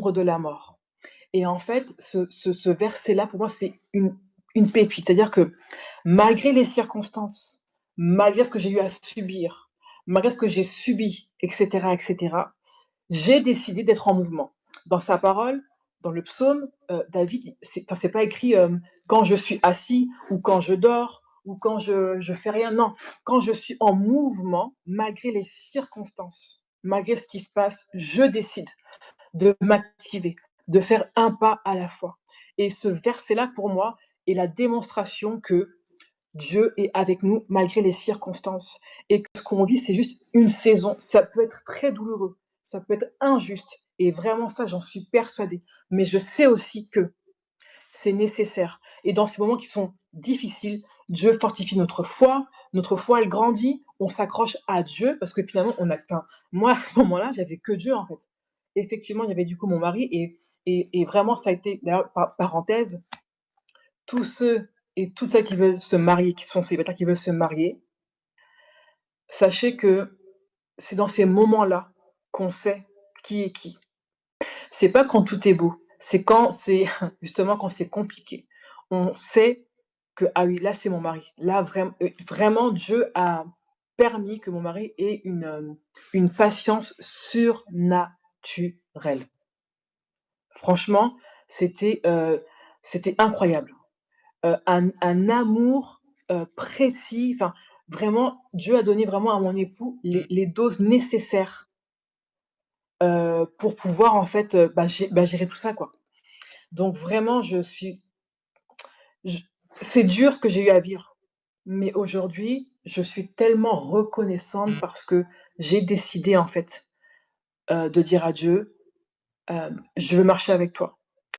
l'ombre de la mort. Et en fait, ce verset-là, pour moi, c'est une pépite. C'est-à-dire que malgré les circonstances, malgré ce que j'ai eu à subir, malgré ce que j'ai subi et cetera, j'ai décidé d'être en mouvement. Dans sa parole, dans le psaume, David, c'est pas écrit, quand je suis assis ou quand je dors ou quand je fais rien, non. Quand je suis en mouvement, malgré les circonstances, malgré ce qui se passe, je décide de m'activer, de faire un pas à la fois. Et ce verset-là, pour moi, est la démonstration que Dieu est avec nous malgré les circonstances et que ce qu'on vit, c'est juste une saison. Ça peut être très douloureux, ça peut être injuste et vraiment ça, j'en suis persuadée. Mais je sais aussi que c'est nécessaire et dans ces moments qui sont difficiles, Dieu fortifie notre foi elle grandit, on s'accroche à Dieu parce que finalement on a enfin, moi à ce moment-là, j'avais que Dieu en fait. Effectivement, il y avait du coup mon mari et vraiment ça a été d'ailleurs parenthèse, tous ceux et toutes celles qui veulent se marier, qui sont célibataires, qui veulent se marier, sachez que c'est dans ces moments-là qu'on sait qui est qui. C'est pas quand tout est beau, c'est quand c'est justement quand c'est compliqué. On sait que: «Ah oui, là, c'est mon mari. Là, vraiment Dieu a permis que mon mari ait une patience surnaturelle». Franchement, c'était, heu, c'était incroyable. Un amour, précis, enfin, vraiment, Dieu a donné vraiment à mon époux les doses nécessaires, pour pouvoir en fait, gérer tout ça, quoi. Donc vraiment, je c'est dur ce que j'ai eu à vivre, mais aujourd'hui, je suis tellement reconnaissante parce que j'ai décidé en fait, de dire à Dieu: «Je veux marcher avec toi».